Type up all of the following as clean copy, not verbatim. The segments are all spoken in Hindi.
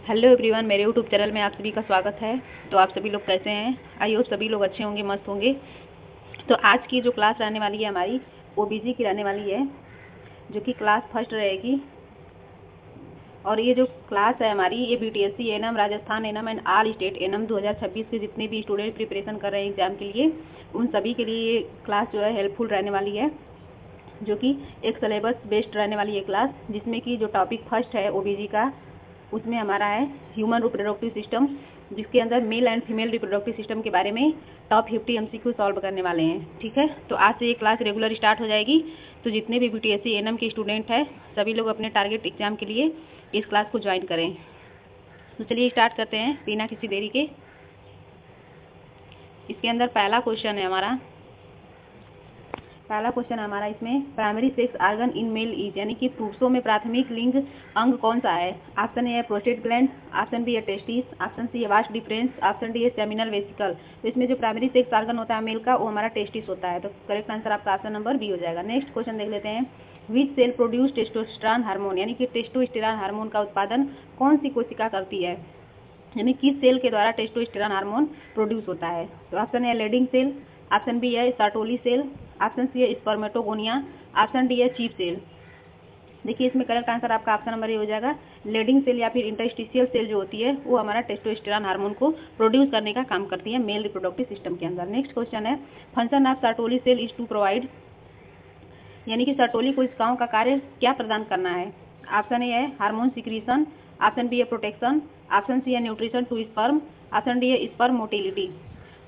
हेलो एवरीवन, मेरे यूट्यूब चैनल में आप सभी का स्वागत है। तो आप सभी लोग कैसे हैं? आई होप सभी लोग अच्छे होंगे, मस्त होंगे। तो आज की जो क्लास रहने वाली है हमारी ओबीजी की रहने वाली है, जो कि क्लास फर्स्ट रहेगी। और ये जो क्लास है हमारी, ये BTSC NM, Rajasthan NM and all state NM 2026 के जितने भी स्टूडेंट प्रिपरेशन कर रहे हैं एग्जाम के लिए, उन सभी के लिए ये क्लास जो है हेल्पफुल रहने वाली है, जो कि एक सिलेबस बेस्ड रहने वाली है क्लास, जिसमें कि जो टॉपिक फर्स्ट है ओबीजी का, उसमें हमारा है ह्यूमन रिप्रोडक्टिव सिस्टम, जिसके अंदर male and female reproductive system के बारे में टॉप 50 एमसीक्यू सॉल्व करने वाले हैं। ठीक है, तो आज से ये क्लास रेगुलर स्टार्ट हो जाएगी। तो जितने भी बीटीएससी एनएम के स्टूडेंट हैं, सभी लोग अपने टारगेट एग्जाम के लिए इस क्लास को ज्वाइन करें। तो चलिए स्टार्ट करते हैं बिना किसी देरी के। इसके अंदर पहला क्वेश्चन है हमारा इसमें, primary sex organ in male is, यानी कि पुरुषों में प्राथमिक लिंग अंग कौन सा है? ऑप्शन ए है प्रोस्टेट ग्लैंड, ऑप्शन बी है टेस्टिस, ऑप्शन सी है वास्ट डिफरेंस, ऑप्शन डी है सेमिनल वेसिकल। तो इसमें जो प्राइमरी सेक्स आर्गन होता है मेल का, वो हमारा टेस्टिस होता है। तो करेक्ट आंसर आपका ऑप्शन नंबर बी हो जाएगा। नेक्स्ट क्वेश्चन देख लेते हैं। विच सेल प्रोड्यूस टेस्टोस्टेरोन हार्मोन, यानी कि टेस्टोस्टेरोन हार्मोन का उत्पादन कौन सी कोशिका करती है? यानी किस सेल के द्वारा टेस्टोस्टेरोन हार्मोन प्रोड्यूस होता है? तो ऑप्शन है लेडिंग सेल, ऑप्शन बी है सर्टोली सेल, ऑप्शन सी है स्पर्मेटोगोनिया, ऑप्शन डी है चीफ सेल। देखिए, इसमें करेक्ट आंसर आपका ऑप्शन नंबर ए हो जाएगा। लेडिंग सेल या फिर इंटरस्टिशियल सेल जो होती है, वो हमारा टेस्टोस्टेरोन हार्मोन को प्रोड्यूस करने का काम करती है मेल रिप्रोडक्टिव सिस्टम के अंदर। नेक्स्ट क्वेश्चन है, function of sertoli cell is to provide, यानी कि सर्टोली कोशिकाओं का कार्य क्या प्रदान करना है? ऑप्शन ए है हार्मोन सिक्रीशन, ऑप्शन बी है प्रोटेक्शन, ऑप्शन सी है nutrition to sperm, option D है स्पर्म मोटिलिटी।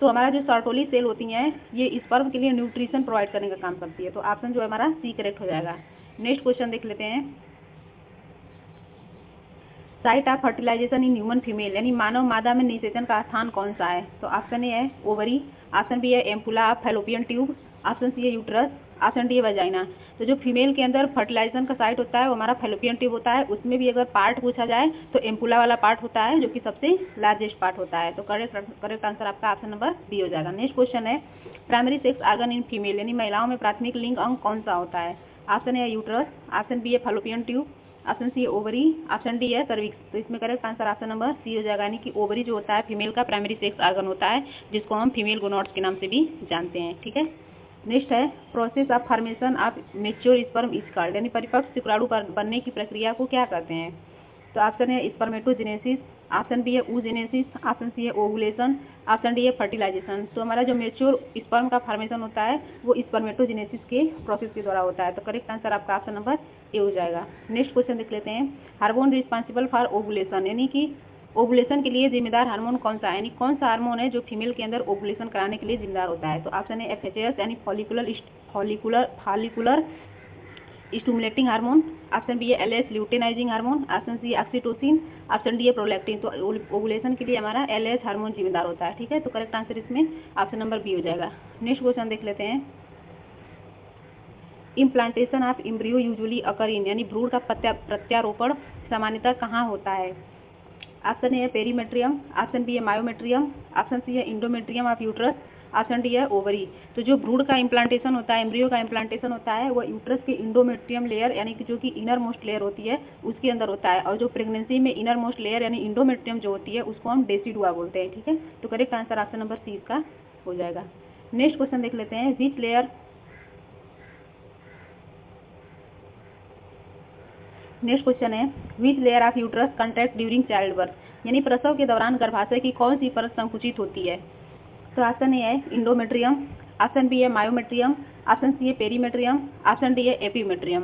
तो हमारा जो सर्टोली सेल होती हैं, ये स्पर्म के लिए न्यूट्रिशन प्रोवाइड करने का काम करती है। तो ऑप्शन जो है हमारा सी करेक्ट हो जाएगा। नेक्स्ट क्वेश्चन देख लेते हैं। Site of fertilization in human female, यानी मानव मादा में निषेचन का स्थान कौन सा है? तो ऑप्शन ए है ओवरी, ऑप्शन बी है ampulla of fallopian tube, option C है यूट्रस, ऑप्शन डी है वजाइना। तो जो फीमेल के अंदर फर्टिलाइजेशन का साइट होता है, वो हमारा फैलोपियन ट्यूब होता है। उसमें भी अगर पार्ट पूछा जाए तो एम्पुला वाला पार्ट होता है, जो कि सबसे लार्जेस्ट पार्ट होता है। तो करेक्ट आंसर आपका ऑप्शन नंबर बी हो जाएगा। नेक्स्ट क्वेश्चन है, प्राइमरी सेक्स आर्गन इन फीमेल, यानी महिलाओं में प्राथमिक लिंग अंग कौन सा होता है? ऑप्शन ए है यूट्रस, ऑप्शन बी है फैलोपियन ट्यूब, ऑप्शन सी है ओवरी, ऑप्शन डी है सर्विक्स। तो इसमें correct answer option number C हो जाएगा, यानी कि ओवरी जो होता है फीमेल का प्राइमरी सेक्स आर्गन होता है, जिसको हम फीमेल गोनॉड्स के नाम से भी जानते हैं। ठीक है, नेक्स्ट है, process of formation of mature sperm is called, यानी परिपक्व शुक्राणु बनने की प्रक्रिया को क्या कहते हैं? तो ऑप्शन है स्पर्मेटोजेनेसिस, ऑप्शन बी है oogenesis, ऑप्शन सी है ओवुलेशन, ऑप्शन डी है फर्टिलाइजेशन। तो हमारा जो मेच्योर स्पर्म का फॉर्मेशन होता है, वो स्पर्मेटोजेनेसिस के प्रोसेस के द्वारा होता है। तो करेक्ट आंसर आपका ऑप्शन नंबर ए हो जाएगा। नेक्स्ट क्वेश्चन देख लेते हैं। हार्मोन रिस्पॉन्सिबल फॉर ओवुलेशन, यानी कि ओवुलेशन के लिए जिम्मेदार हार्मोन कौन सा है? यानी कौन सा हार्मोन है जो फीमेल के अंदर ओवुलेशन कराने के लिए जिम्मेदार होता है? तो ऑप्शन है एफएचएस, यानी follicular stimulating hormone, option B है LH luteinizing hormone, option C है ऑक्सीटोसिन, ऑप्शन डी है प्रोलैक्टिन। तो ओवुलेशन के लिए हमारा एलएच हार्मोन जिम्मेदार होता है। ठीक है, तो करेक्ट आंसर इसमें ऑप्शन नंबर बी हो जाएगा। नेक्स्ट क्वेश्चन देख लेते हैं। Implantation of embryo usually occur in, यानी भ्रूण का प्रत्यारोपण सामान्यतः कहाँ होता है? ऑप्शन ए है पेरीमेट्रियम, ऑप्शन बी है मायोमेट्रियम, ऑप्शन सी है endometrium of uterus, option D है ओवरी। तो जो भ्रूण का इम्प्लांटेशन होता है, एम्ब्रियो का इम्प्लांटेशन होता है, वो यूट्रस के इंडोमेट्रियम लेयर, यानी कि जो कि इनर मोस्ट लेयर होती है, उसके अंदर होता है। और जो प्रेगनेंसी में इनर मोस्ट लेयर यानी इंडोमेट्रियम जो होती है, उसको हम डेसिडुआ बोलते हैं। ठीक है, तो correct answer option number C इसका हो जाएगा। नेक्स्ट क्वेश्चन देख लेते हैं। विच लेयर, नेक्स्ट क्वेश्चन है, which layer of uterus contract during child birth, यानी प्रसव के दौरान गर्भाशय की कौन सी परत संकुचित होती है? तो ऑप्शन ए है इंडोमेट्रियम, ऑप्शन बी है मायोमेट्रियम, ऑप्शन सी है पेरीमेट्रियम, ऑप्शन डी है एपीमेट्रियम।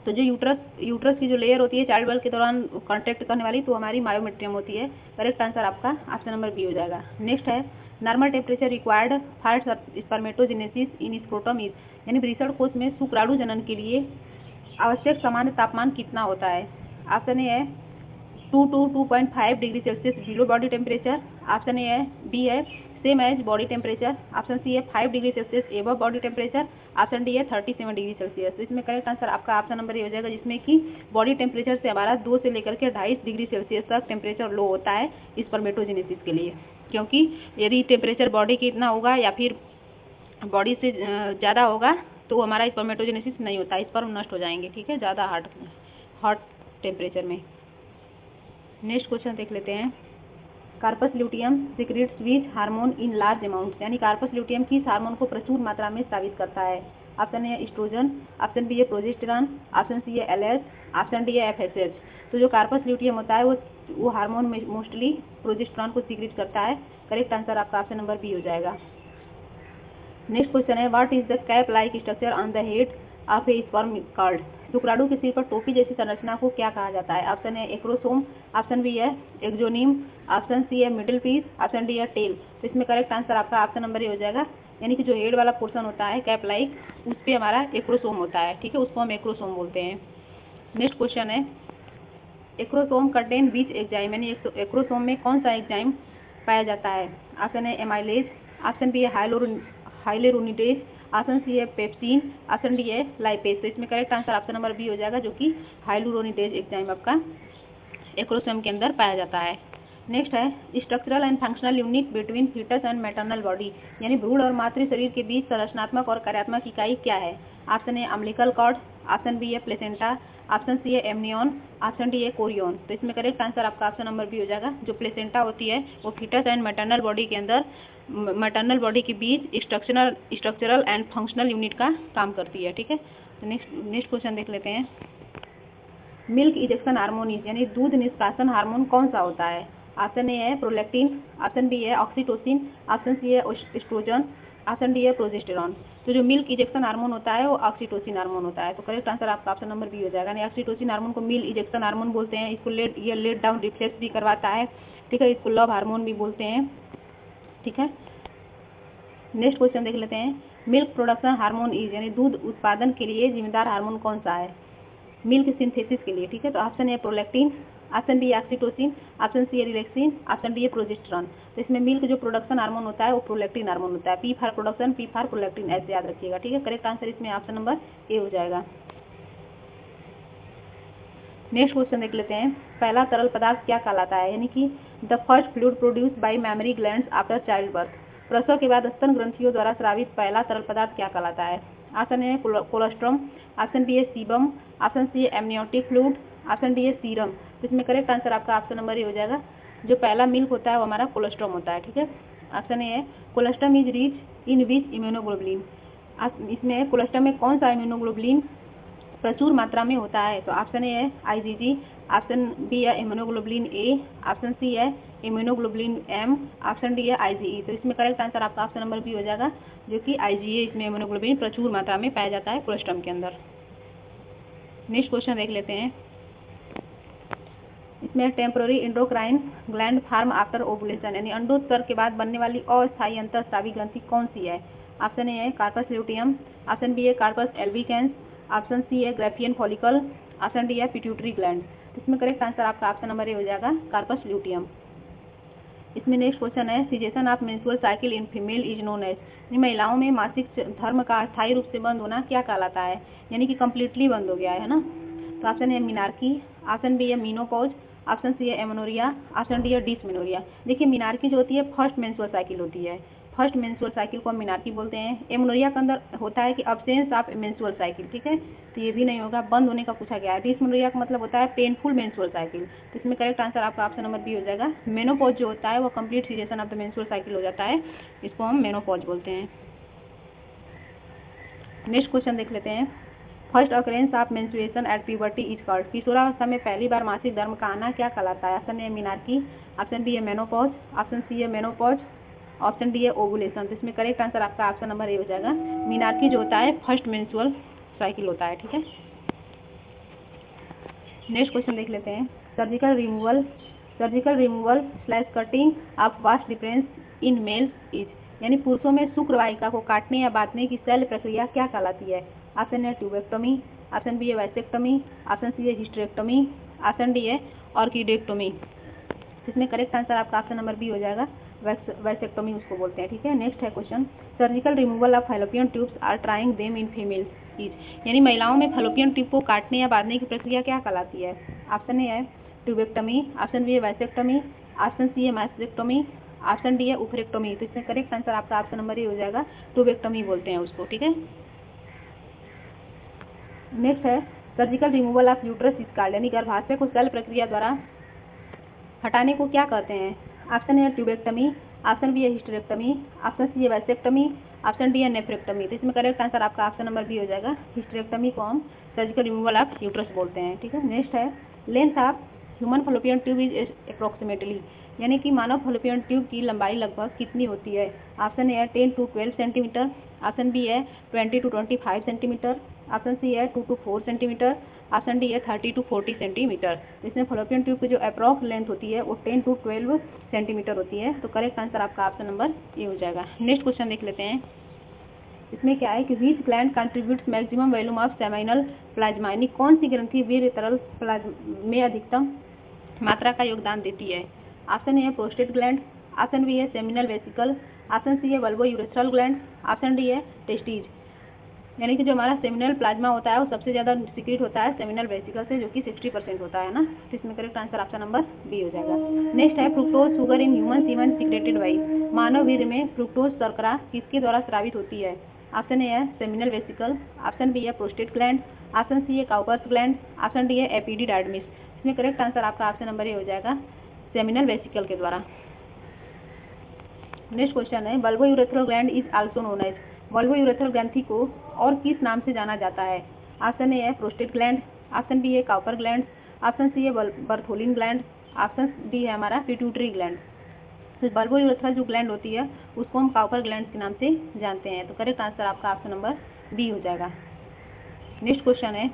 तो जो यूट्रस की जो लेयर होती है चाइल्ड बर्थ के दौरान कॉन्ट्रैक्ट करने वाली, तो हमारी मायोमेट्रियम होती है। करेक्ट आंसर आपका ऑप्शन नंबर बी हो जाएगा। नेक्स्ट है, normal temperature required for spermatogenesis in scrotum is, यानी वृषण कोष में शुक्राणु जनन के लिए आवश्यक सामान्य तापमान कितना होता है? ऑप्शन ए है 2 to 2.5 degree Celsius below body temperature, option A है बी है same as body temperature, option C है 5 degree Celsius above body temperature, option D है 37 डिग्री सेल्सियस। तो इसमें करेक्ट आंसर आपका ऑप्शन नंबर ए हो जाएगा, जिसमें कि बॉडी टेम्परेचर से हमारा 2 से लेकर के 2.5 डिग्री सेल्सियस तक टेम्परेचर लो होता है स्पर्मेटोजेनेसिस के लिए। क्योंकि यदि टेम्परेचर बॉडी की इतना होगा या फिर बॉडी से ज़्यादा होगा, तो हमारा स्पर्मेटोजेनेसिस नहीं होता, स्पर्म नष्ट हो जाएंगे। ठीक है, ज़्यादा हॉट टेम्परेचर में। नेक्स्ट क्वेश्चन देख लेते हैं। Corpus luteum secretes which hormone in large amount, यानी कार्पस ल्यूटियम किस हार्मोन को प्रचुर मात्रा में स्रावित करता है। Option A oestrogen, option B है प्रोजेस्टेरॉन, ऑप्शन सी है एलएच, ऑप्शन डी है एफएसएच। तो जो कार्पस ल्यूटियम होता है वो हार्मोन में मोस्टली प्रोजेस्टेरॉन को सीक्रेट करता है। करेक्ट आंसर आपका ऑप्शन नंबर बी हो जाएगा। नेक्स्ट क्वेश्चन है what is the cap like structure on the head of A sperm called, शुक्राणु के सिर पर टोपी जैसी संरचना को क्या कहा जाता है। ऑप्शन है एक्रोसोम, ऑप्शन बी है एक्सोनिम, ऑप्शन सी है मिडिल पीस, ऑप्शन डी है टेल। तो इसमें करेक्ट आंसर आपका ऑप्शन नंबर ए हो जाएगा, यानी कि जो हेड वाला पोर्शन होता है कैप लाइक उस पर हमारा एक्रोसोम होता है, ठीक है, उसको हम एक्रोसोम बोलते हैं। नेक्स्ट क्वेश्चन है एक्रोसोम कंटेन विच एंजाइम, यानी एक्रोसोम में कौन सा एंजाइम पाया जाता है। ऑप्शन है एमाइलेज, ऑप्शन बी है हाइलेरोनिडेज, ऑप्शन सी है पेप्सिन, ऑप्शन डी है लाइपेज। तो इसमें correct answer option number B हो जाएगा, जो कि हाइलेरोनिडेज एंजाइम आपका एक्रोसोम के अंदर पाया जाता है। नेक्स्ट है structural and functional unit between foetus and maternal body, यानी भ्रूण और मातृ शरीर के बीच संरचनात्मक और कार्यात्मक इकाई क्या है। Option A umbilical cord, option B है प्लेसेंटा, ऑप्शन सी है एमनियन, ऑप्शन डी है कोरियन। तो इसमें करेक्ट आंसर आपका ऑप्शन नंबर बी हो जाएगा। जो प्लेसेंटा होती है वो फीटस एंड मैटरनल बॉडी के अंदर मैटरनल बॉडी के बीच स्ट्रक्चरल एंड फंक्शनल यूनिट का काम करती है, ठीक है। तो नेक्स्ट क्वेश्चन देख लेते हैं। मिल्क इजेक्शन हार्मोन यानी दूध निष्कासन हार्मोन कौन सा होता है। ऑप्शन ए है प्रोलैक्टिन, ऑप्शन बी है ऑक्सीटोसिन, ऑप्शन सी है एस्ट्रोजन, ऑप्शन डी है प्रोजेस्टेरॉन। तो जो मिल्क इजेक्शन हार्मोन होता है वो ऑक्सीटोसिन हार्मोन होता है। तो करेक्ट आंसर आपका ऑप्शन नंबर बी हो जाएगा। यानी ऑक्सीटोसिन हार्मोन को मिल्क इजेक्शन हार्मोन बोलते हैं। इसको लेट डाउन रिफ्लेक्स भी करवाता है, ठीक है, इसको लव हार्मोन भी बोलते हैं, ठीक है। नेक्स्ट क्वेश्चन देख लेते हैं। मिल्क प्रोडक्शन हार्मोन इज, यानी दूध उत्पादन के लिए जिम्मेदार हार्मोन कौन सा है मिल्क सिंथेसिस के लिए, ठीक है। तो option A prolactin, option B oxytocin, option C है रिलैक्सिन, ऑप्शन डी है प्रोजेस्टेरॉन। तो इसमें मिल्क जो प्रोडक्शन हार्मोन होता है वो प्रोलैक्टिन हार्मोन होता है। P for production, P for prolactin, ऐसे याद रखिएगा, ठीक है। करेक्ट आंसर इसमें ऑप्शन नंबर ए हो जाएगा। नेक्स्ट क्वेश्चन देख लेते हैं। पहला तरल पदार्थ क्या कहलाता है, यानी कि the first fluid produce by memory glands after child birth, प्रसव के बाद स्तन ग्रंथियों द्वारा स्रावित पहला तरल पदार्थ क्या कहलाता है। Option A colostrum, option B है सीबम, ऑप्शन सी है एमनियोटिक फ्लूइड, ऑप्शन डी है सीरम। तो इसमें करेक्ट आंसर आपका ऑप्शन नंबर ए हो जाएगा। जो पहला मिल्क होता है वो हमारा कोलोस्ट्रम होता है, ठीक है। ऑप्शन ए है colostrum is rich in which immunoglobulin, इसमें कोलोस्ट्रम में कौन सा इम्यूनोग्लोबुलिन प्रचुर मात्रा में होता है। तो ऑप्शन ए है आईजीजी, ऑप्शन बी है इम्यूनोग्लोबुलिन ए, ऑप्शन सी है इम्यूनोग्लोबुलिन एम, ऑप्शन डी है आईजीई। तो इसमें करेक्ट आंसर आपका ऑप्शन नंबर बी हो जाएगा, जो कि आईजीई, इसमें इम्यूनोग्लोबुलिन प्रचुर मात्रा में पाया जाता है कोलोस्ट्रम के अंदर। नेक्स्ट क्वेश्चन देख लेते हैं। इसमें temporary endocrine gland form after ovulation, यानी अंडोत्सर्ग के बाद बनने वाली अस्थायी अंतःस्रावी ग्रंथि कौन सी है। ऑप्शन ए है कार्पस ल्यूटियम, ऑप्शन बी है कार्पस एल्बिकेंस, ऑप्शन सी है ग्रैफियन फॉलिकल, ऑप्शन डी है पिट्यूटरी ग्लैंड। इसमें करेक्ट आंसर आपका ऑप्शन नंबर ए हो जाएगा, कार्पस ल्यूटियम। इसमें नेक्स्ट क्वेश्चन है cessation of menstrual cycle in female is known as, महिलाओं में मासिक धर्म का अस्थायी रूप से बंद होना क्या कहलाता है, यानी कि कम्प्लीटली बंद हो गया है ना। तो option A menarche, option B है मीनोपॉज, ऑप्शन सी है एमोनोरिया, ऑप्शन डी है डिसमेनोरिया। देखिए मिनार्की जो होती है फर्स्ट मेंस्ट्रुअल साइकिल होती है, फर्स्ट मेंस्ट्रुअल साइकिल को हम मिनार्की बोलते हैं। एमोनोरिया के अंदर होता है कि अब्सेंस ऑफ मेंस्ट्रुअल साइकिल, ठीक है, तो ये भी नहीं होगा, बंद होने का पूछा गया है। डिसमेनोरिया का मतलब होता है पेनफुल मेंस्ट्रुअल साइकिल। तो इसमें करेक्ट आंसर आपका ऑप्शन नंबर बी हो जाएगा। मेनोपॉज जो होता है वो complete cessation of the menstrual cycle हो जाता है, इसको हम मेनोपॉज बोलते हैं। नेक्स्ट क्वेश्चन देख लेते हैं। First occurrence of menstruation at puberty is called, किशोरावस्था में पहली बार मासिक धर्म का आना क्या कहलाता है। Option A menarche, option B है मेनोपॉज, ऑप्शन सी है मेनोपॉज, ऑप्शन डी है ओवुलेशन। तो इसमें करेक्ट आंसर आपका ऑप्शन नंबर ए हो जाएगा। मिनार्की जो होता है फर्स्ट मेंस्ट्रुअल साइकिल होता है, ठीक है। नेक्स्ट क्वेश्चन देख लेते हैं। Surgical removal slash cutting of vast difference in males is, यानी पुरुषों में शुक्रवाहिका को काटने या बांटने की शल्य प्रक्रिया क्या कहलाती है। Option A tubectomy, option B है वैसेक्टोमी, ऑप्शन सी है हिस्टेरेक्टोमी, ऑप्शन डी है ऑर्किडेक्टोमी। इसमें करेक्ट आंसर आपका ऑप्शन नंबर बी हो जाएगा, वैसेक्टोमी उसको बोलते हैं, ठीक है। नेक्स्ट है question. Surgical removal of fallopian tubes are trying them in female is, यानी महिलाओं में फैलोपियन ट्यूब को काटने या बांधने की प्रक्रिया क्या कहलाती है। ऑप्शन ए है ट्यूबेक्टोमी, ऑप्शन बी है वैसेक्टोमी, ऑप्शन सी है मैस्टेक्टोमी, ऑप्शन डी है उफरेक्टोमी। तो इसमें करेक्ट आंसर आपका ऑप्शन नंबर ए हो जाएगा, ट्यूबेक्टोमी बोलते हैं उसको, ठीक है। नेक्स्ट है surgical removal of uterus is called, यानी गर्भाशय को शल्य प्रक्रिया द्वारा हटाने को क्या कहते हैं? Option A tubectomy, option B है हिस्टेरेक्टमी, ऑप्शन सी है वैसेक्टमी, ऑप्शन डी है नेफ्रेक्टमी। तो इसमें करेक्ट आंसर आपका ऑप्शन नंबर बी हो जाएगा। हिस्टेरेक्टमी को हम सर्जिकल रिमूवल ऑफ यूट्रस बोलते हैं। ठीक है, नेक्स्ट है length of human Fallopian tube is approximately, यानी कि मानव फॉलोपियन ट्यूब की लंबाई लगभग कितनी होती है? ऑप्शन ए है 10 to 12 सेंटीमीटर, ऑप्शन बी है 20 to 25 सेंटीमीटर, ऑप्शन सी है 2 to 4 सेंटीमीटर, ऑप्शन डी है 30 to 40 सेंटीमीटर। इसमें फॉलोपियन ट्यूब की जो अप्रॉक्स लेंथ होती है वो 10 to 12 सेंटीमीटर होती है। तो करेक्ट आंसर आपका ऑप्शन नंबर ए हो जाएगा। नेक्स्ट क्वेश्चन देख लेते हैं। इसमें क्या है कि विच gland contributes maximum volume of seminal plasma, यानी कौन सी ग्रंथि वीर्य तरल प्लाज्मा में अधिकतम मात्रा का योगदान देती है? ऑप्शन ए है प्रोस्टेट ग्लैंड, ऑप्शन बी है सेमिनल वेसिकल, ऑप्शन सी है vulvo urethral gland, option D है टेस्टिज। यानी कि जो हमारा सेमिनल प्लाज्मा होता है वो सबसे ज़्यादा सिक्रीट होता है सेमिनल वेसिकल से, जो कि 60% होता है ना। तो इसमें correct answer option number B हो जाएगा। नेक्स्ट है fructose sugar in human semen secreted by, मानव वीर्य में फ्रुक्टोज शर्करा किसके द्वारा स्रावित होती है? ऑप्शन ए है सेमिनल वेसिकल, ऑप्शन बी है प्रोस्टेट ग्लैंड, ऑप्शन सी है काउपर्स ग्लैंड, ऑप्शन डी है एपिडिडाइडमिस। इसमें करेक्ट आंसर आपका ऑप्शन नंबर ए हो जाएगा, सेमिनल वेसिकल के द्वारा। नेक्स्ट क्वेश्चन है vulvo urethral gland is also known as, vulvo urethral ग्रंथि को और किस नाम से जाना जाता है? ऑप्शन ए है प्रोस्टेट ग्लैंड, ऑप्शन बी है काउपर ग्लैंड, ऑप्शन सी है बर्थोलिन ग्लैंड, ऑप्शन डी है हमारा पिट्यूटरी ग्लैंड। तो वल्वो यूरेथ्रल जो ग्लैंड होती है उसको हम काउपर ग्लैंड के नाम से जानते हैं। तो करेक्ट आंसर आपका ऑप्शन नंबर बी हो जाएगा। नेक्स्ट क्वेश्चन है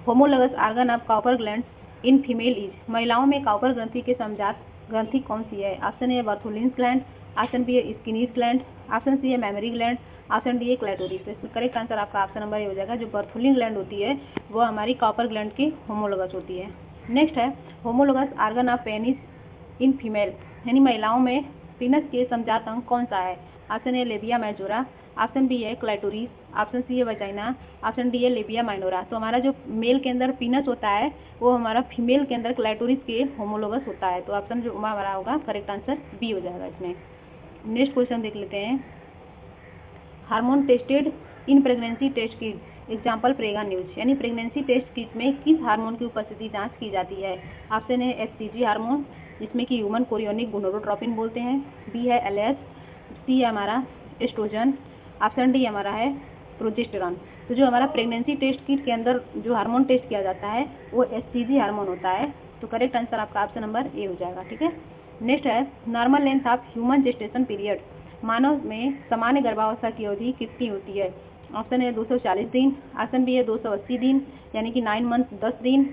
homologous organ of Cowper gland in female is, महिलाओं में काउपर ग्रंथि के समजात ग्रंथि कौन सी है? Option A Bartholin's gland, option B है स्किनीज ग्लैंड, ऑप्शन सी है मेमोरी ग्लैंड, ऑप्शन डी है क्लैटोरिस। इसमें करेक्ट आंसर आपका ऑप्शन नंबर ए हो जाएगा। जो बर्थोलिन ग्लैंड होती है वो हमारी काउपर ग्लैंड की होमोलगस होती है। नेक्स्ट है homologous organ of penis in female, यानी महिलाओं में पीनस के समजात अंग कौन सा है? Option A labia majora, option B है क्लैटोरिस, ऑप्शन सी है वजाइना, ऑप्शन डी है लेबिया माइनोरा। तो हमारा जो मेल के अंदर पीनस होता है वो हमारा फीमेल के अंदर क्लैटोरिस के होमोलोगस होता है। तो ऑप्शन जो हमारा होगा करेक्ट आंसर बी हो जाएगा इसमें। नेक्स्ट क्वेश्चन देख लेते हैं hormone tested in pregnancy test kit example Prega News, यानी प्रेगनेंसी टेस्ट किट में किस हार्मोन की उपस्थिति जांच की जाती है? ऑप्शन है HCG हार्मोन, जिसमें कि ह्यूमन कोरियोनिक गोनोडोट्रोपिन बोलते हैं, बी है LH, सी है हमारा एस्ट्रोजन, ऑप्शन डी हमारा है प्रोजेस्टेरॉन। तो जो हमारा प्रेगनेंसी टेस्ट किट के अंदर जो हार्मोन टेस्ट किया जाता है वो HCG हार्मोन होता है। तो करेक्ट आंसर आपका ऑप्शन नंबर ए हो जाएगा। ठीक है, नेक्स्ट है normal length of human gestation period, मानव में सामान्य गर्भावस्था की अवधि कितनी होती है? ऑप्शन है 240 दिन, ऑप्शन बी है 280 दिन यानी कि 9 मंथ 10 दिन,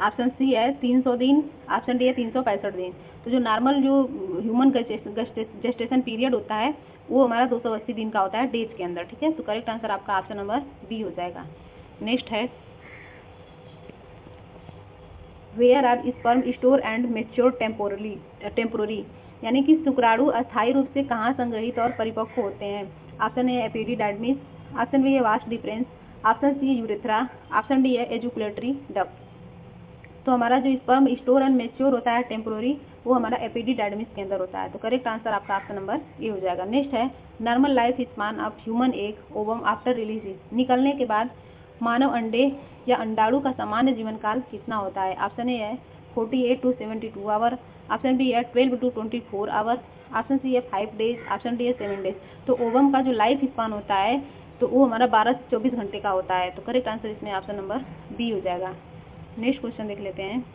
ऑप्शन सी है 300 दिन, ऑप्शन डी है 365 दिन। तो जो नॉर्मल जो ह्यूमन जेस्टेशन पीरियड होता है वो हमारा 280 दिन का होता है डेज के अंदर। ठीक है, तो करेक्ट आंसर आपका ऑप्शन नंबर बी हो जाएगा। नेक्स्ट है where are sperm store and mature temporary, यानी कि शुक्राणु अस्थायी रूप से कहाँ संग्रहित और परिपक्व होते हैं? ऑप्शन ए एपिडिडाइडमिस, ऑप्शन बी है वास्ट डिफरेंस, ऑप्शन सी है यूरेथ्रा, ऑप्शन डी है एजुकुलेटरी डक्ट। तो हमारा जो स्पर्म स्टोर एंड मेच्योर होता है टेम्पोररी वो हमारा एपिडिडाइडमिस के अंदर होता है। तो करेक्ट आंसर आपका ऑप्शन नंबर ए हो जाएगा। नेक्स्ट है normal life span of human egg ovum after release, निकलने के बाद मानव अंडे या अंडाणु का सामान्य जीवन काल कितना होता है? ऑप्शन ए है 48 to 72 आवर, ऑप्शन बी है 12 to 24 आवर, ऑप्शन सी है 5 डेज, ऑप्शन डी है 7 डेज। तो ओवम का जो लाइफ स्पान होता है तो वो हमारा 12 से 24 घंटे का होता है। तो करेक्ट आंसर इसमें ऑप्शन नंबर बी हो जाएगा। नेक्स्ट क्वेश्चन देख लेते हैं।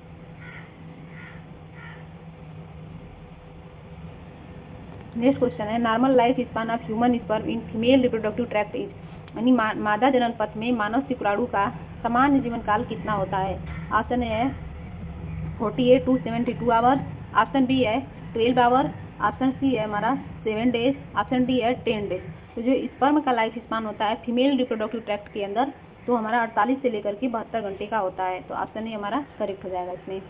नेक्स्ट क्वेश्चन है normal life span of human sperm in female reproductive tract is, यानी मादा जनन पथ में मानव शुक्राणु का सामान्य जीवन काल कितना होता है? ऑप्शन ए है 48 to 72 आवर, ऑप्शन बी है 12 आवर, ऑप्शन सी है हमारा 7 डेज, ऑप्शन डी है 10 डेज। तो जो स्पर्म का लाइफ स्पान होता है फीमेल रिप्रोडक्टिव ट्रैक्ट के अंदर तो हमारा 48 से लेकर के 72 घंटे का होता है। तो ऑप्शन ए हमारा करेक्ट हो जाएगा इसमें।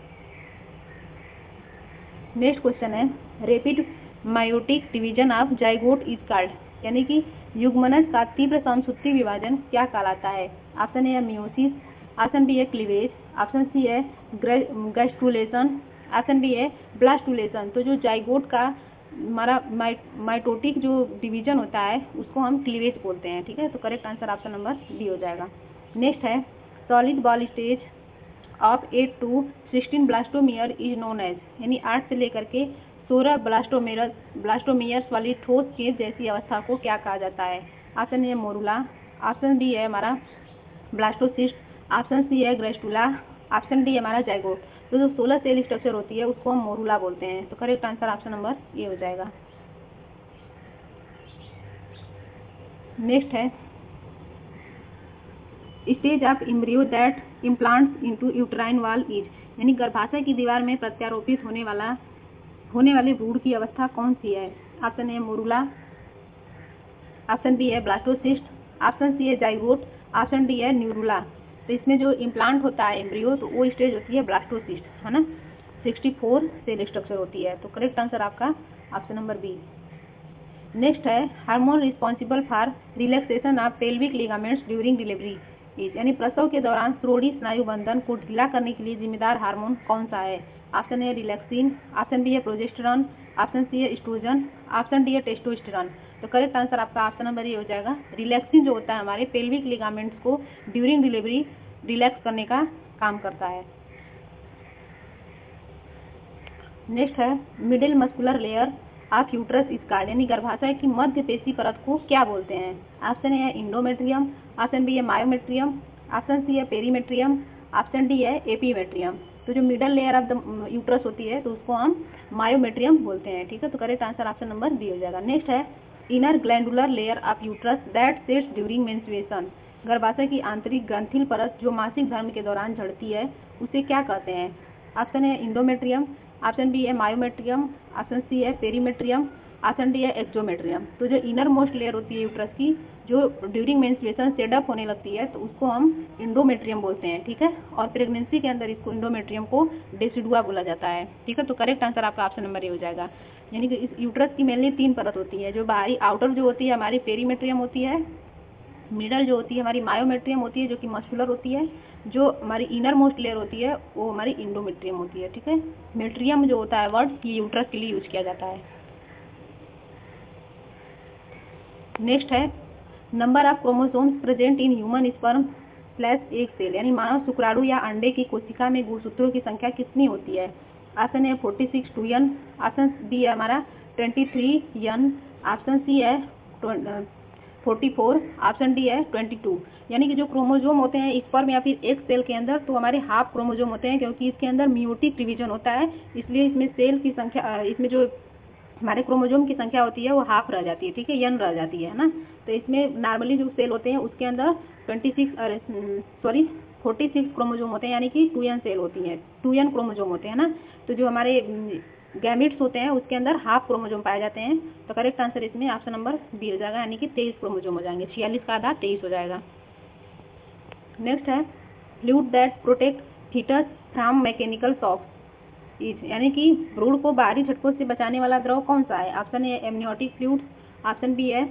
नेक्स्ट क्वेश्चन है rapid meiotic division of zygote is called, यानी कि युग्मनज का तीव्र समसूत्री विभाजन क्या कहलाता है? ऑप्शन ए है मियोसिस, ऑप्शन बी है क्लीवेज, ऑप्शन सी है गैस्ट्रुलेशन, ऑप्शन डी है ब्लास्टुलेशन। तो जो जाइगोट का हमारा माइटोटिक जो डिवीजन होता है उसको हम क्लीवेज बोलते हैं। ठीक है, तो correct answer option number D हो जाएगा। नेक्स्ट है solid ball stage of 8 to 16 blastomere is known as, यानी 8 से लेकर के 16 ब्लास्टोमियर्स वाली ठोस चेप जैसी अवस्था को क्या कहा जाता है? Option A morula, option B है हमारा ब्लास्टोसिस्ट, ऑप्शन सी है ग्रेस्टुला, ऑप्शन डी है हमारा जाइगोट। तो जो 16 सेल स्ट्रक्चर होती है उसको हम मोरूला बोलते हैं। तो correct answer option number A हो जाएगा। नेक्स्ट है stage of embryo that implants into uterine wall is, यानी गर्भाशय की दीवार में प्रत्यारोपित होने वाले भ्रूण की अवस्था कौन सी है? Option A morula, option B है ब्लास्टोसिस्ट, ऑप्शन सी है जाइगोट, ऑप्शन डी है न्यूरुला। तो इसमें जो इम्प्लांट होता है एम्ब्रियो तो वो स्टेज होती है ब्लास्टोसिस्ट, है ना। 64 सेल स्ट्रक्चर होती है। तो करेक्ट आंसर आपका ऑप्शन नंबर बी। नेक्स्ट है hormone responsible for relaxation of pelvic ligaments during delivery is, यानी प्रसव के दौरान श्रोणि स्नायु बंधन को ढीला करने के लिए जिम्मेदार हार्मोन कौन सा है? Option A relaxin, option B है प्रोजेस्टेरॉन, ऑप्शन सी है एस्ट्रोजन, ऑप्शन डी है टेस्टोस्टेरॉन। तो करेक्ट आंसर आपका ऑप्शन नंबर ए हो जाएगा। रिलैक्सिन जो होता है हमारे पेल्विक लिगामेंट्स को ड्यूरिंग डिलीवरी रिलैक्स करने का काम करता है। नेक्स्ट है middle muscular layer of uterus is called, यानी गर्भाशय की मध्य पेशी परत को क्या बोलते हैं? ऑप्शन ए है इंडोमेट्रियम, ऑप्शन बी है मायोमेट्रियम, ऑप्शन सी है पेरीमेट्रियम, ऑप्शन डी है एपीमेट्रियम। तो जो middle layer of the uterus होती है तो उसको हम मायोमेट्रियम बोलते हैं। ठीक है, तो correct answer option number B हो जाएगा। नेक्स्ट है inner glandular layer of uterus that sets during menstruation, गर्भाशय की आंतरिक ग्रंथिल परत जो मासिक धर्म के दौरान झड़ती है उसे क्या कहते हैं? ऑप्शन है इंडोमेट्रियम, ऑप्शन बी है मायोमेट्रियम, ऑप्शन सी है पेरीमेट्रियम, ऑप्शन डी है एक्सोमेट्रियम। तो जो इनर मोस्ट लेयर होती है यूट्रस की जो ड्यूरिंग मेंस्ट्रुएशन सेडअप होने लगती है तो उसको हम इंडोमेट्रियम बोलते हैं। ठीक है, और प्रेगनेंसी के अंदर इसको इंडोमेट्रियम को डेसिडुआ बोला जाता है। ठीक है, तो करेक्ट आंसर आपका ऑप्शन नंबर ए हो जाएगा। यानी कि इस यूट्रस की मेनली 3 परत होती है। जो बाहरी आउटर जो होती है हमारी पेरीमेट्रियम होती है, मिडल जो होती है हमारी मायोमेट्रियम होती है जो कि मस्कुलर होती है, जो हमारी इनर मोस्ट लेयर होती है वो हमारी इंडोमेट्रियम होती है। ठीक है, मेट्रियम जो होता है वर्ड ये यूट्रस के लिए यूज किया जाता है। नेक्स्ट है number of chromosomes present in human sperm / egg cell, यानी मानव शुक्राणु या अंडे की कोशिका में गुणसूत्रों की संख्या कितनी होती है? ऑप्शन है 46 2n, ऑप्शन बी है हमारा 23n, ऑप्शन सी है 44, ऑप्शन डी है 22। यानी कि जो क्रोमोजोम होते हैं स्पर्म या फिर एक सेल के अंदर तो हमारे हाफ क्रोमोजोम होते हैं, क्योंकि इसके अंदर मियोटिक डिवीजन होता है, इसलिए इसमें सेल की संख्या इसमें जो हमारे क्रोमोजोम की संख्या होती है वो हाफ रह जाती है। ठीक है, n रह जाती है ना। तो इसमें नॉर्मली जो सेल होते हैं उसके अंदर 46 क्रोमोजोम होते हैं, यानी कि 2n सेल होती हैं, 2n क्रोमोजोम होते हैं ना। तो जो हमारे गैमेट्स होते हैं उसके अंदर हाफ क्रोमोजोम पाए जाते हैं। तो करेक्ट आंसर इसमें ऑप्शन नंबर बी हो जाएगा, यानी कि 23 क्रोमोजोम हो जाएंगे। 46 का आधा 23 हो जाएगा। नेक्स्ट है fluid that protect foetus from mechanical shock is, यानी कि भ्रूण को बाहरी झटकों से बचाने वाला द्रव कौन सा है? Option A amniotic fluid, option B है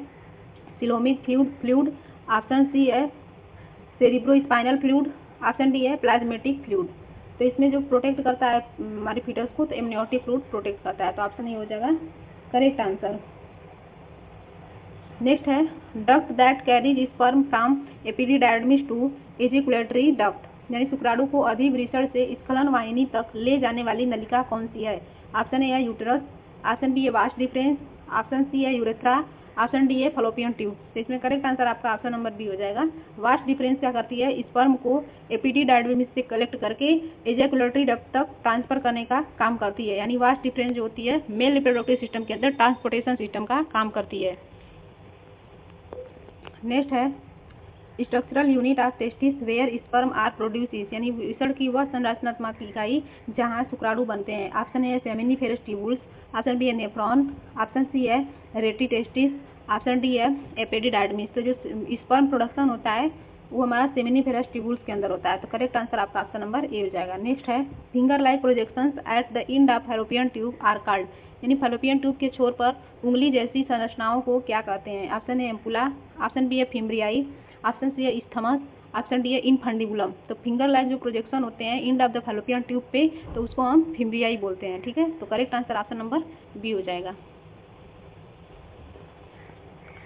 सिलोमिक फ्लूइड, ऑप्शन सी है सेरिब्रोस्पाइनल फ्लूइड, ऑप्शन डी है प्लाज्मेटिक फ्लूइड। तो इसमें जो प्रोटेक्ट करता है हमारे फीटस को तो एमनियोटिक फ्लूइड प्रोटेक्ट करता है। तो ऑप्शन ए हो जाएगा करेक्ट आंसर। नेक्स्ट है duct that carries sperm from epididymis to ejaculatory duct, यानी शुक्राणु को अधिवृषण से स्खलन वाहिनी तक ले जाने वाली नलिका कौन सी है? ऑप्शन ए है यूटेरस, ऑप्शन बी है वास्ट डिफरेंस, ऑप्शन सी है यूरेथ्रा, ऑप्शन डी है फलोपियन ट्यूब। तो इसमें करेक्ट आंसर आपका ऑप्शन नंबर बी हो जाएगा। वास्ट डिफरेंस क्या करती है? स्पर्म को एपिडिडाइडमिस से कलेक्ट करके एजैकुलेटरी डक्ट तक ट्रांसफर करने का काम करती है, यानी वास्ट डिफरेंस जो होती है मेल रिप्रोडक्टिव सिस्टम के अंदर ट्रांसपोर्टेशन सिस्टम का काम करती है। नेक्स्ट है structural unit of testis where sperm are produces, यानी विसर्ण की वह संरचनात्मक इकाई जहां शुक्राणु बनते हैं। ऑप्शन ए है सेमिनिफेरस ट्यूबुल्स, ऑप्शन बी है नेफ्रॉन, ऑप्शन सी है रेटी टेस्टिस, ऑप्शन डी है एपिडिडाइडमिस। तो जो स्पर्म प्रोडक्शन होता है वो हमारा सेमिनिफेरस ट्यूबुल्स के अंदर होता है। तो करेक्ट आंसर आपका ऑप्शन नंबर ए हो जाएगा। नेक्स्ट है finger like projections at the end of fallopian tube are called, यानी फैलोपियन ट्यूब के छोर पर उंगली जैसी संरचनाओं को क्या कहते हैं? Option A ampulla, option B है फिम्ब्रियाई, ऑप्शन सी है स्थमस, ऑप्शन डी है इनफंडिबुलम। तो फिंगर लाइक जो प्रोजेक्शन होते हैं end of the Fallopian tube पे तो उसको हम फिम्ब्रियाई बोलते हैं। ठीक है, तो correct answer option number B हो जाएगा।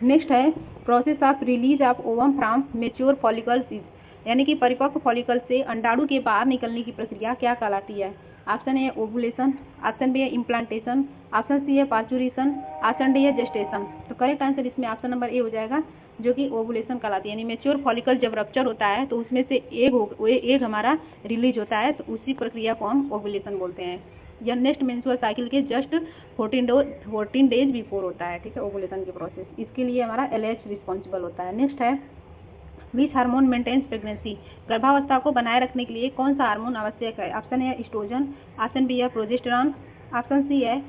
नेक्स्ट है process of release of ovum from mature follicles is, यानी कि परिपक्व फॉलिकल से अंडाणु के बाहर निकलने की प्रक्रिया क्या कहलाती है? ऑप्शन ए है ओवुलेशन, ऑप्शन बी है इम्प्लांटेशन, ऑप्शन सी है पार्चुरेशन, ऑप्शन डी है जेस्टेशन। तो करेक्ट आंसर इसमें ऑप्शन नंबर ए हो जाएगा, जो कि ओवुलेशन कहलाती है। यानी मैच्योर फॉलिकल जब रप्चर होता है तो उसमें से एग हमारा रिलीज होता है, तो उसी प्रक्रिया को हम ओवुलेशन बोलते हैं। यह नेक्स्ट मेंस्ट्रुअल साइकिल के जस्ट 14 डेज बिफोर होता है, ठीक है, ओवुलेशन की प्रोसेस। इसके लिए हमारा LH रिस्पॉन्सिबल होता है। नेक्स्ट है विच हार्मोन मेंटेन्स प्रेगनेंसी, गर्भावस्था को बनाए रखने के लिए कौन सा हार्मोन आवश्यक है? Option A oestrogen, option B है प्रोजेस्टेरॉन, ऑप्शन सी है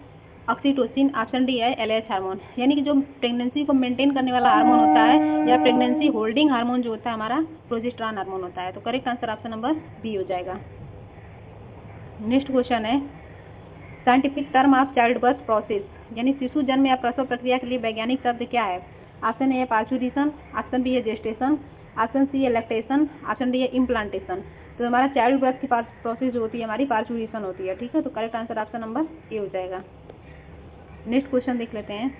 ऑक्सीटोसिन, ऑप्शन डी है LH हार्मोन। यानी कि जो प्रेगनेंसी को मेंटेन करने वाला हार्मोन होता है या प्रेगनेंसी होल्डिंग हार्मोन जो होता है हमारा प्रोजेस्टेरॉन हार्मोन होता है। तो correct answer option number B हो जाएगा। नेक्स्ट क्वेश्चन है scientific term of child birth process, यानी शिशु जन्म या प्रसव प्रक्रिया के लिए वैज्ञानिक शब्द क्या है? ऑप्शन ए है पार्चुरेशन, ऑप्शन बी है जेस्टेशन, ऑप्शन सी है लैक्टेशन, ऑप्शन डी है इम्प्लांटेशन। तो हमारा चाइल्ड बर्थ की प्रोसेस जो होती है हमारी पार्चुरेशन होती है, ठीक है। तो correct answer option number A हो जाएगा। नेक्स्ट क्वेश्चन देख लेते हैं।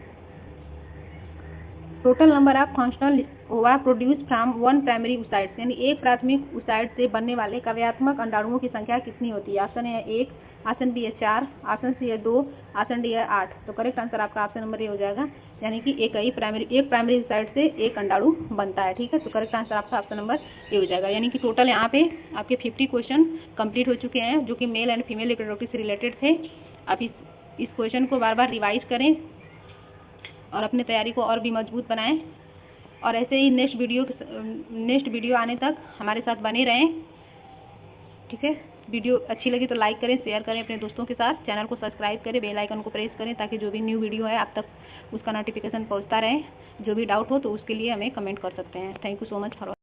टोटल नंबर ऑफ फंक्शनल ओवा produce from one primary oocytes, यानी एक प्राथमिक ओसाइट से बनने वाले काव्यात्मक अंडाणुओं की संख्या कितनी होती है? ऑप्शन ए है 1, ऑप्शन बी है 4, ऑप्शन सी है 2, ऑप्शन डी है 8। तो करेक्ट आंसर आपका ऑप्शन नंबर ए हो जाएगा, यानी कि एक प्राइमरी ओसाइट से एक अंडाणु बनता है, ठीक है। तो करेक्ट आंसर आपका ऑप्शन नंबर ए हो जाएगा। यानी कि टोटल यहाँ पे आपके 50 क्वेश्चन कंप्लीट हो चुके हैं, जो कि मेल एंड फीमेल रिप्रोडक्टिव से रिलेटेड थे। आप इस क्वेश्चन को बार बार रिवाइज करें और अपने तैयारी को और भी मजबूत बनाएं, और ऐसे ही नेक्स्ट वीडियो आने तक हमारे साथ बने रहें, ठीक है। वीडियो अच्छी लगी तो लाइक करें, शेयर करें अपने दोस्तों के साथ, चैनल को सब्सक्राइब करें, बेल आइकन को प्रेस करें, ताकि जो भी न्यू वीडियो है आप तक उसका नोटिफिकेशन पहुंचता रहे। जो भी डाउट हो तो उसके लिए हमें कमेंट कर सकते हैं। Thank you so much for